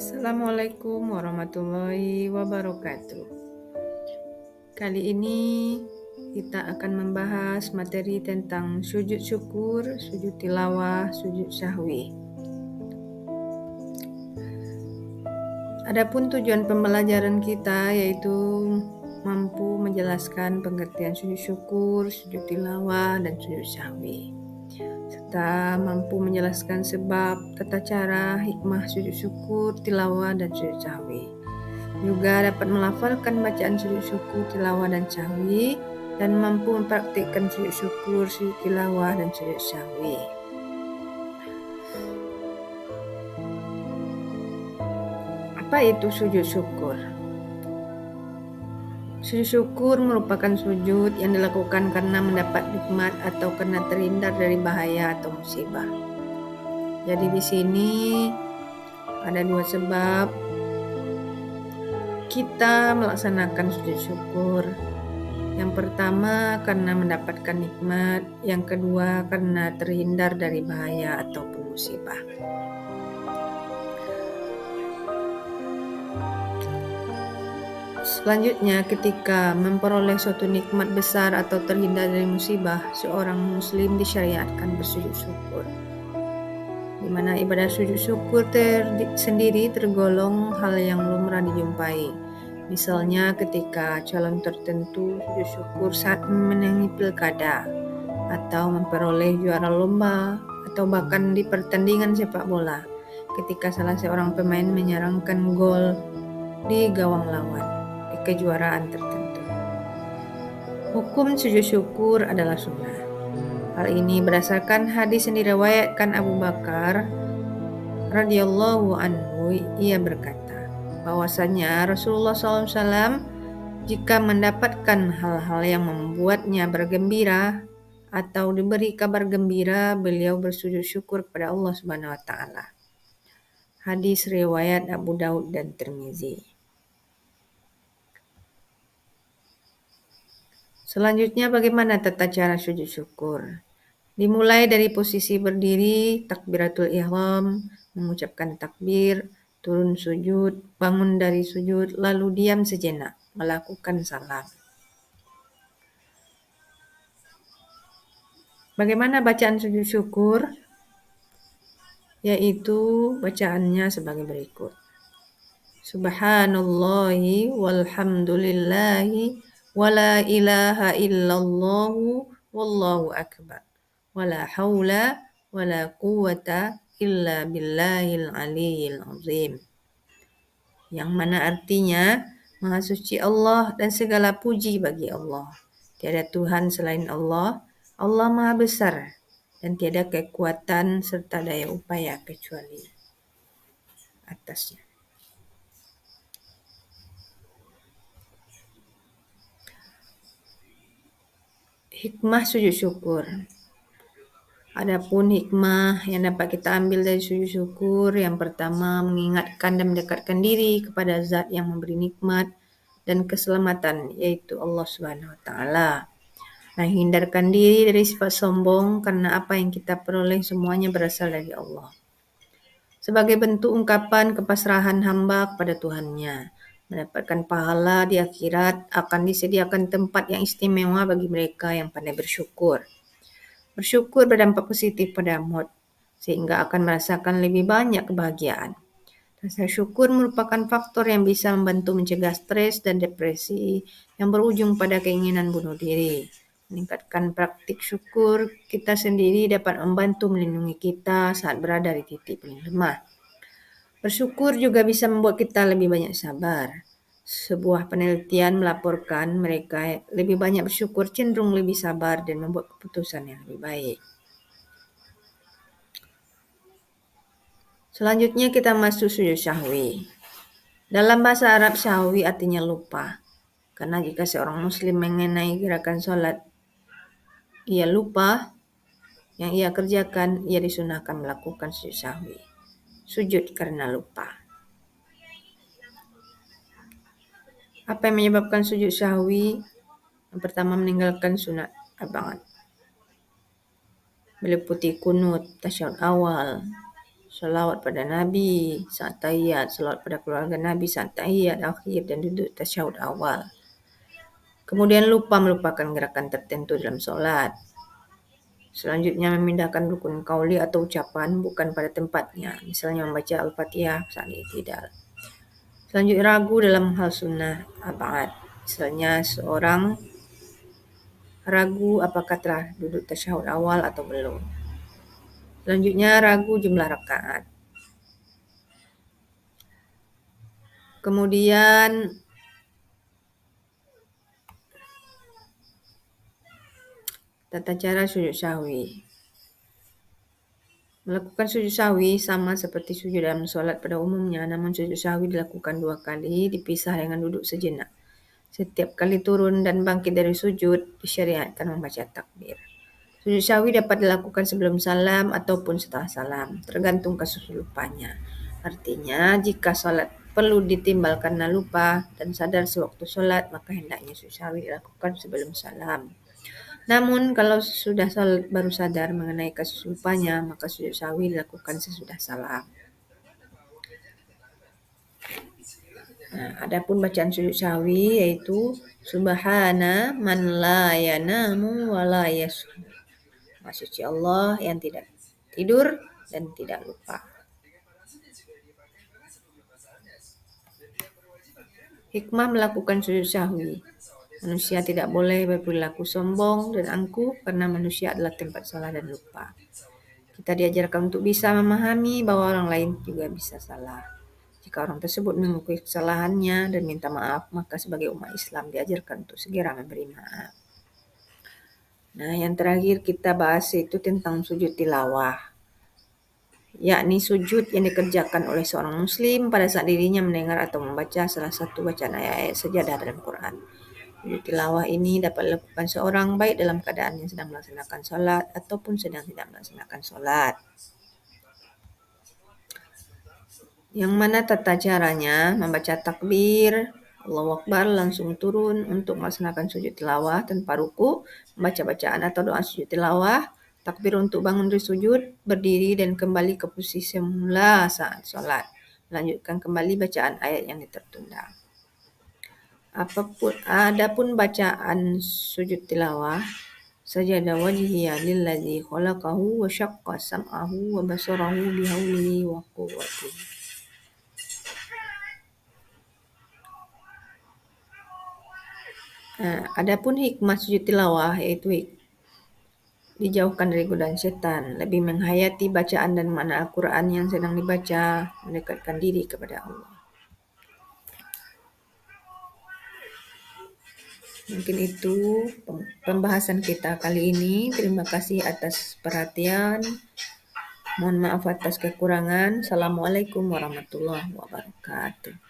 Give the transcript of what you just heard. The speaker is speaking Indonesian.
Assalamualaikum warahmatullahi wabarakatuh. Kali ini kita akan membahas materi tentang sujud syukur, sujud tilawah, sujud syahwi. Adapun tujuan pembelajaran kita yaitu mampu menjelaskan pengertian sujud syukur, sujud tilawah, dan sujud syahwi, serta mampu menjelaskan sebab, tata cara, hikmah sujud syukur, tilawah, dan sujud syahwi. Juga dapat melafalkan bacaan sujud syukur, tilawah, dan syahwi, dan mampu mempraktikkan sujud syukur, sujud tilawah, dan sujud syahwi. Apa itu sujud syukur? Sujud syukur merupakan sujud yang dilakukan karena mendapat nikmat atau karena terhindar dari bahaya atau musibah. Jadi di sini ada dua sebab kita melaksanakan sujud syukur. Yang pertama karena mendapatkan nikmat, yang kedua karena terhindar dari bahaya ataupun musibah. Selanjutnya, ketika memperoleh suatu nikmat besar atau terhindar dari musibah, seorang muslim disyariatkan bersujud syukur. Di mana ibadah sujud syukur sendiri tergolong hal yang lumrah dijumpai. Misalnya ketika calon tertentu sujud syukur saat memenangi pilkada, atau memperoleh juara lomba, atau bahkan di pertandingan sepak bola, ketika salah seorang pemain menyerangkan gol di gawang lawan di kejuaraan tertentu. Hukum sujud syukur adalah sunnah. Hal ini berdasarkan hadis yang diriwayatkan Abu Bakar radhiyallahu anhu. Ia berkata bahwasanya Rasulullah SAW jika mendapatkan hal-hal yang membuatnya bergembira atau diberi kabar gembira, beliau bersujud syukur kepada Allah Subhanahu wa taala. Hadis riwayat Abu Daud dan Tirmizi. Selanjutnya, bagaimana tata cara sujud syukur? Dimulai dari posisi berdiri, takbiratul ihram, mengucapkan takbir, turun sujud, bangun dari sujud, lalu diam sejenak, melakukan salam. Bagaimana bacaan sujud syukur? Yaitu bacaannya sebagai berikut. Subhanallahi walhamdulillahi wala ilaha illallahu wallahu akbar wala haula wala quwwata illa billahil aliyyil azim. Yang mana artinya, Maha suci Allah dan segala puji bagi Allah. Tiada Tuhan selain Allah. Allah Maha besar dan tiada kekuatan serta daya upaya kecuali atasnya. Hikmah sujud syukur. Adapun hikmah yang dapat kita ambil dari sujud syukur, yang pertama mengingatkan dan mendekatkan diri kepada zat yang memberi nikmat dan keselamatan, yaitu Allah Subhanahu wa taala. Menghindarkan diri dari sifat sombong karena apa yang kita peroleh semuanya berasal dari Allah. Sebagai bentuk ungkapan kepasrahan hamba kepada Tuhannya, mendapatkan pahala di akhirat, akan disediakan tempat yang istimewa bagi mereka yang pandai bersyukur. Bersyukur berdampak positif pada mood, sehingga akan merasakan lebih banyak kebahagiaan. Rasa syukur merupakan faktor yang bisa membantu mencegah stres dan depresi yang berujung pada keinginan bunuh diri. Meningkatkan praktik syukur kita sendiri dapat membantu melindungi kita saat berada di titik paling lemah. Bersyukur juga bisa membuat kita lebih banyak sabar. Sebuah penelitian melaporkan mereka lebih banyak bersyukur cenderung lebih sabar dan membuat keputusan yang lebih baik. Selanjutnya kita masuk sujud syahwi. Dalam bahasa Arab, syahwi artinya lupa. Karena jika seorang muslim mengenai gerakan sholat, ia lupa yang ia kerjakan, ia disunahkan melakukan sujud syahwi. Sujud karena lupa. Apa yang menyebabkan sujud syahwi? Yang pertama, meninggalkan sunat abangan, meliputi kunut, tasyahud awal, Salawat pada Nabi saat tahiyat, salawat pada keluarga Nabi saat tahiyat akhir dan duduk tasyahud awal. Kemudian lupa melupakan gerakan tertentu dalam solat. Selanjutnya memindahkan rukun qauli atau ucapan bukan pada tempatnya, misalnya membaca Al-Fatihah saat i'tidal. Selanjutnya ragu dalam hal sunnah ab'ad. Misalnya seorang ragu apakah telah duduk tasyahud awal atau belum. Selanjutnya ragu jumlah rakaat. Kemudian tata cara sujud sahwi. Melakukan sujud sahwi sama seperti sujud dalam solat pada umumnya, namun sujud sahwi dilakukan 2 kali dipisah dengan duduk sejenak. Setiap kali turun dan bangkit dari sujud disyariatkan membaca takbir. Sujud sahwi dapat dilakukan sebelum salam ataupun setelah salam, tergantung kasus lupanya. Artinya, jika salat perlu ditimbal karena lupa dan sadar sewaktu salat, maka hendaknya sujud sahwi dilakukan sebelum salam. Namun, kalau sudah salat baru sadar mengenai kasus lupanya, maka sujud sahwi dilakukan sesudah salam. Adapun bacaan sujud sahwi yaitu Subhana man la yanamu wa la yashu. Maksudnya Allah yang tidak tidur dan tidak lupa. Hikmah melakukan sujud sahwi. Manusia tidak boleh berperilaku sombong dan angkuh karena manusia adalah tempat salah dan lupa. Kita diajarkan untuk bisa memahami bahwa orang lain juga bisa salah. Jika orang tersebut mengakui kesalahannya dan minta maaf, maka sebagai umat Islam diajarkan untuk segera memberi maaf. Nah, yang terakhir kita bahas itu tentang sujud tilawah, yakni sujud yang dikerjakan oleh seorang muslim pada saat dirinya mendengar atau membaca salah satu bacaan ayat-ayat sajadah dalam Quran. Sujud tilawah ini dapat dilakukan seorang baik dalam keadaan yang sedang melaksanakan sholat ataupun sedang tidak melaksanakan sholat. Yang mana tata caranya membaca takbir, Allahu Akbar, langsung turun untuk melaksanakan sujud tilawah tanpa ruku, membaca bacaan atau doa sujud tilawah, takbir untuk bangun dari sujud, berdiri dan kembali ke posisi semula saat sholat. Melanjutkan kembali bacaan ayat yang tertunda. Adapun bacaan sujud tilawah, sajada wajhiya lillazi khalaqahu wa syaqqa sam'ahu wa basarahu bihaulihi wa quwwatihi. Adapun hikmah sujud tilawah yaitu dijauhkan dari godaan setan, lebih menghayati bacaan dan makna Al-Quran yang sedang dibaca, mendekatkan diri kepada Allah. Mungkin itu pembahasan kita kali ini. Terima kasih atas perhatian. Mohon maaf atas kekurangan. Assalamualaikum warahmatullahi wabarakatuh.